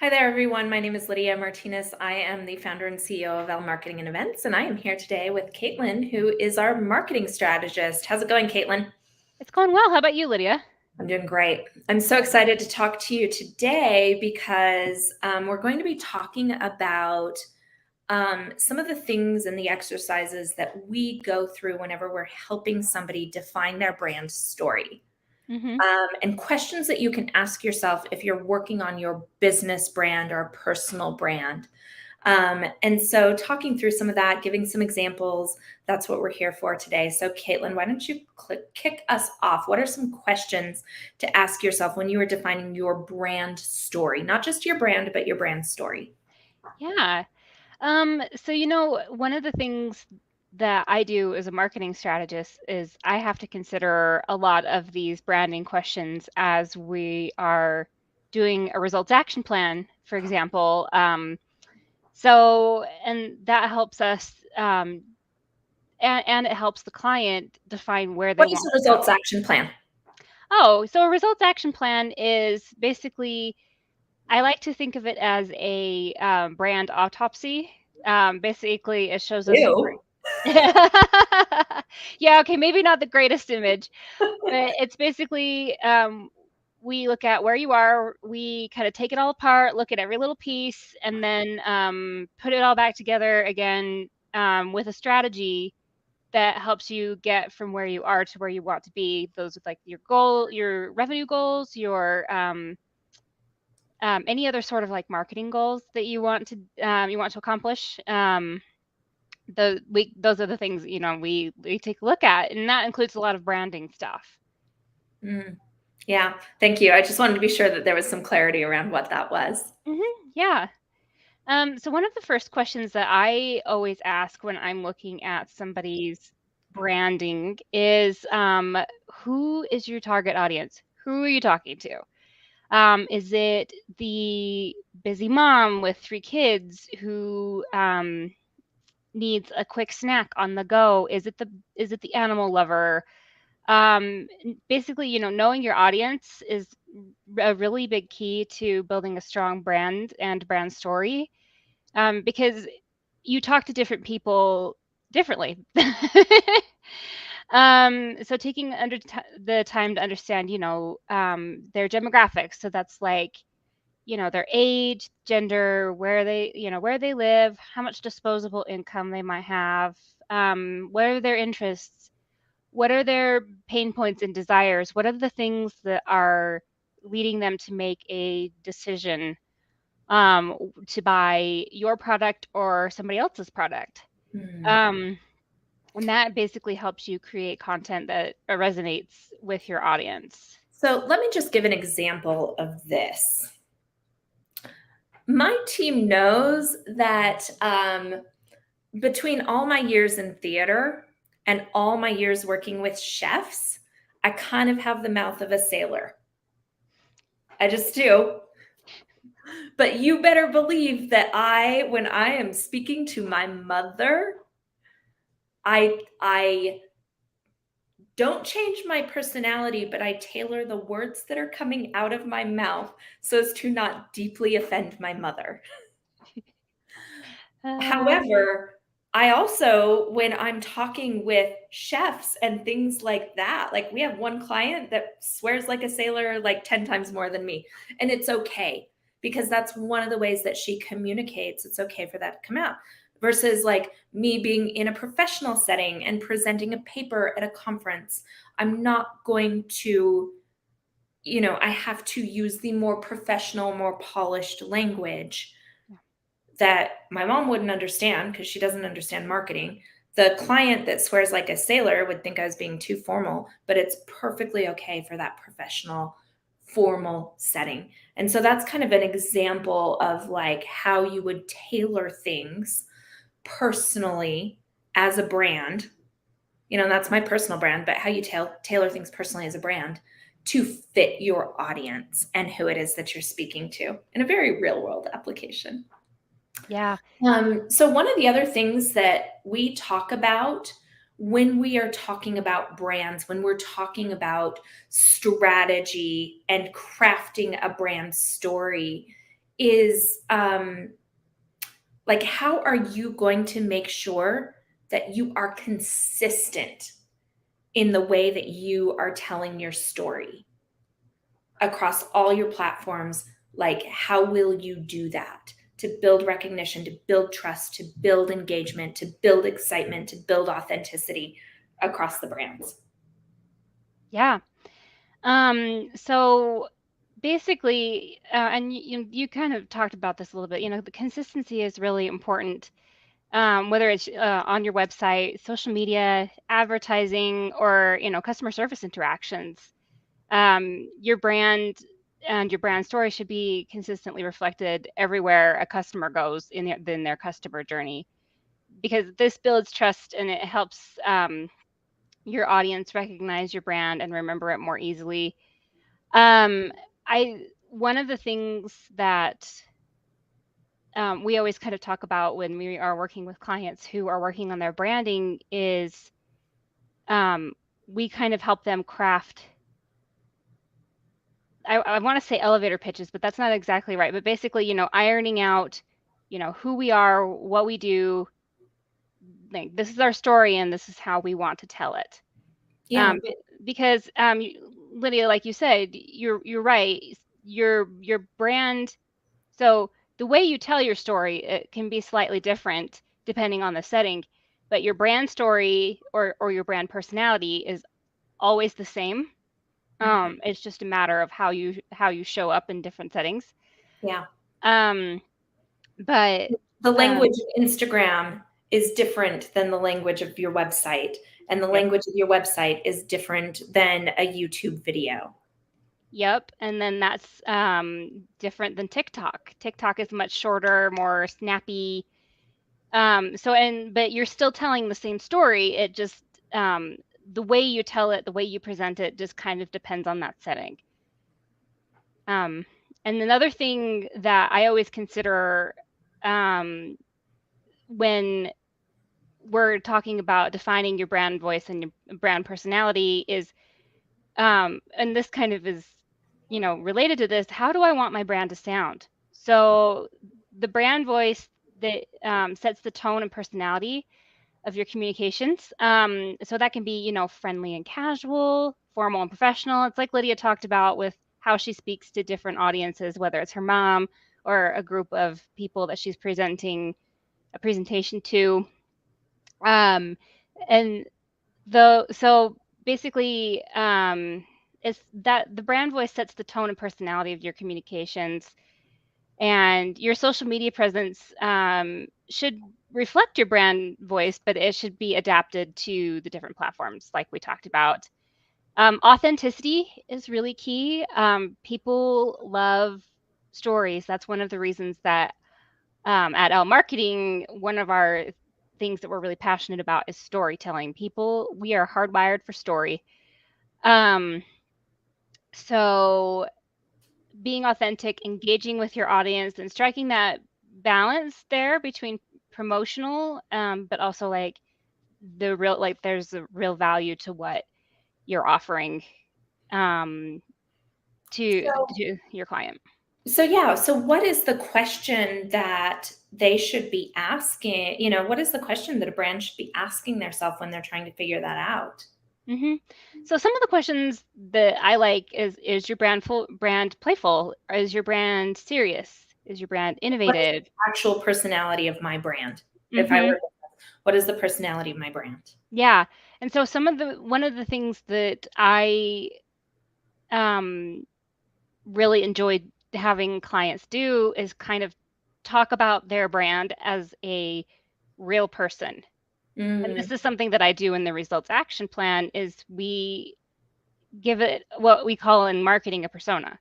Hi there, everyone. My name is Lydia Martinez. I am the founder and CEO of L Marketing and Events, and I am here today with Kaitlyn, who is our marketing strategist. How's it going, Kaitlyn? It's going well. How about you, Lydia? I'm doing great. I'm so excited to talk to you today because we're going to be talking about some of the things and the exercises that we go through whenever we're helping somebody define their brand story. Mm-hmm. And questions that you can ask yourself if you're working on your business brand or personal brand. And so, talking through some of that, giving some examples, that's what we're here for today. So, Kaitlyn, why don't you kick us off? What are some questions to ask yourself when you are defining your brand story? Not just your brand, but your brand story. Yeah. One of the things that I do as a marketing strategist is I have to consider a lot of these branding questions as we are doing a results action plan, for example. And that helps us, and it helps the client define where they What is want a to results go. action plan? Oh, so a results action plan is basically I like to think of it as a brand autopsy. Basically, it shows us. Ew. Yeah, okay, maybe not the greatest image, but it's basically we look at where you are, we kind of take it all apart, look at every little piece, and then put it all back together again with a strategy that helps you get from where you are to where you want to be. Those with like your goal, your revenue goals, your any other sort of like marketing goals that you want to accomplish. Those are the things we take a look at, and that includes a lot of branding stuff. Mm, yeah, thank you. I just wanted to be sure that there was some clarity around what that was. Yeah. So one of the first questions that I always ask when I'm looking at somebody's branding is, who is your target audience? Who are you talking to? Is it the busy mom with 3 kids who needs a quick snack on the go? Is it the animal lover? Basically, knowing your audience is a really big key to building a strong brand and brand story, because you talk to different people differently. So taking the time to understand, their demographics. So that's like, their age, gender, where they live, how much disposable income they might have, what are their interests, what are their pain points and desires, what are the things that are leading them to make a decision to buy your product or somebody else's product. Mm. Um, and that basically helps you create content that resonates with your audience. So, let me just give an example of this. My team knows that between all my years in theater and all my years working with chefs, I kind of have the mouth of a sailor. I just do. But you better believe that when I am speaking to my mother, I don't change my personality, but I tailor the words that are coming out of my mouth so as to not deeply offend my mother. Um, However, I also, when I'm talking with chefs and things like that, like we have one client that swears like a sailor like 10 times more than me. And it's okay because that's one of the ways that she communicates. It's okay for that to come out versus like me being in a professional setting and presenting a paper at a conference. I'm not going to, I have to use the more professional, more polished language that my mom wouldn't understand because she doesn't understand marketing. The client that swears like a sailor would think I was being too formal, but it's perfectly okay for that professional, formal setting. And so that's kind of an example of like how you would tailor things personally as a brand. That's my personal brand, but how you tailor things personally as a brand to fit your audience and who it is that you're speaking to in a very real world application. yeah. So one of the other things that we talk about when we are talking about brands, when we're talking about strategy and crafting a brand story, is like, how are you going to make sure that you are consistent in the way that you are telling your story across all your platforms? Like, how will you do that to build recognition, to build trust, to build engagement, to build excitement, to build authenticity across the brands? Yeah. So basically, and you kind of talked about this a little bit, the consistency is really important. Whether it's on your website, social media, advertising, or, customer service interactions. Your brand and your brand story should be consistently reflected everywhere a customer goes in their customer journey, because this builds trust and it helps your audience recognize your brand and remember it more easily. I One of the things that we always kind of talk about when we are working with clients who are working on their branding is um, we kind of help them craft. I want to say elevator pitches, but that's not exactly right. But basically, ironing out, who we are, what we do. Like, this is our story, and this is how we want to tell it. Yeah. Because Lydia, like you said, you're right. Your brand. So the way you tell your story, it can be slightly different depending on the setting, but your brand story or your brand personality is always the same. Mhm. It's just a matter of how you show up in different settings. Yeah. Um, but The um, language of Instagram is different than the language of your website, and the yep, language of your website is different than a YouTube video. yep, and then that's different than TikTok. TikTok is much shorter, more snappy. But you're still telling the same story. It just um, the way you tell it, the way you present it, just kind of depends on that setting. Um, and another thing that I always consider um, when we're talking about defining your brand voice and your brand personality is, and this kind of is, related to this. How do I want my brand to sound? So the brand voice that sets the tone and personality of your communications. So that can be, friendly and casual, formal and professional. It's like Lydia talked about with how she speaks to different audiences, whether it's her mom or a group of people that she's presenting a presentation to. Um, and so basically, it's that the brand voice sets the tone and personality of your communications, and your social media presence should reflect your brand voice, but it should be adapted to the different platforms, like we talked about. Authenticity is really key. People love stories. That's one of the reasons that at L Marketing, one of our things that we're really passionate about is storytelling. We are hardwired for story. Um, so being authentic, engaging with your audience, and striking that balance there between promotional, but also like there's a real value to what you're offering um, to your client. So yeah, so what is the question that they should be asking? What is the question that a brand should be asking themselves when they're trying to figure that out? hmm So some of the questions that I like is your brand playful? Is your brand serious? Is your brand What is the innovative? actual personality of my brand? If I hmm were, what is the personality of my brand? Yeah. And so one of the things that I um, really enjoyed having clients do is kind of talk about their brand as a real person. And this Mm. is something that I do in the results action plan is we give it what we call in marketing a persona,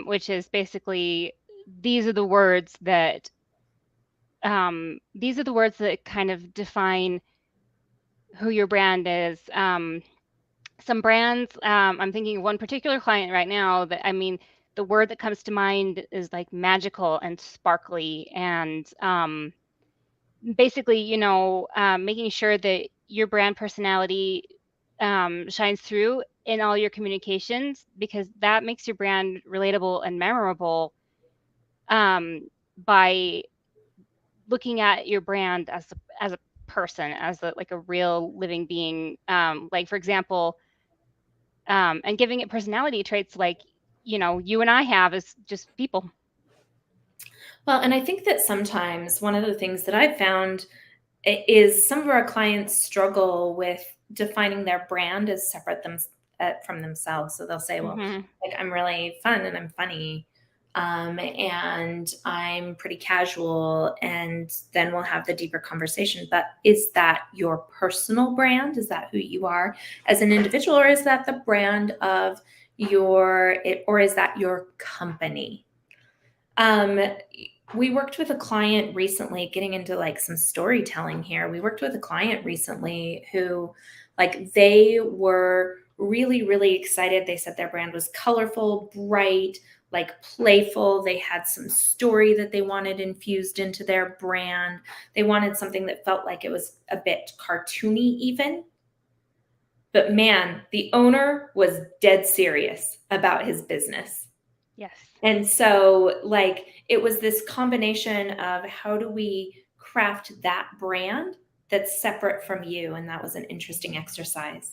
which is basically these are the words that these are the words that kind of define who your brand is. Some brands, I'm thinking of one particular client right now that the word that comes to mind is like magical and sparkly and basically, making sure that your brand personality shines through in all your communications because that makes your brand relatable and memorable by looking at your brand as a person, as like a real living being. Like, for example, and giving it personality traits like, you and I have as just people. Well, and I think that sometimes one of the things that I've found is some of our clients struggle with defining their brand as separate from themselves. So they'll say, well, Hmm. like, I'm really fun and I'm funny. And I'm pretty casual. And then we'll have the deeper conversation. But is that your personal brand? Is that who you are as an individual? Or is that the brand of or is that your company? Um, we worked with a client recently, getting into like some storytelling here. We worked with a client recently who, like, they were really, really excited. They said their brand was colorful, bright, like playful. They had some story that they wanted infused into their brand. They wanted something that felt like it was a bit cartoony, even. But man, the owner was dead serious about his business. Yes. And so, like, it was this combination of how do we craft that brand that's separate from you? And that was an interesting exercise.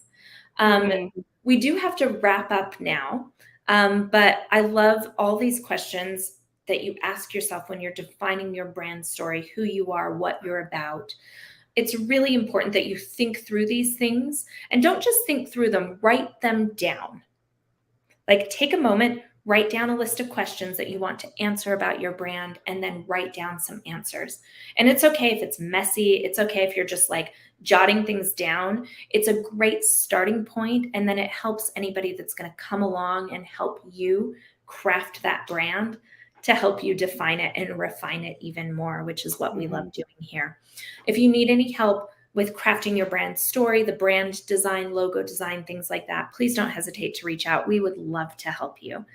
Um, Hmm. we do have to wrap up now, but I love all these questions that you ask yourself when you're defining your brand story, who you are, what you're about. It's really important that you think through these things, and don't just think through them, write them down. Like, take a moment, write down a list of questions that you want to answer about your brand, and then write down some answers. And it's okay if it's messy. It's okay if you're just like jotting things down. It's a great starting point, and then it helps anybody that's going to come along and help you craft that brand to help you define it and refine it even more, which is what we love Hmm. doing here. If you need any help with crafting your brand story, the brand design, logo design, things like that, please don't hesitate to reach out. We would love to help you.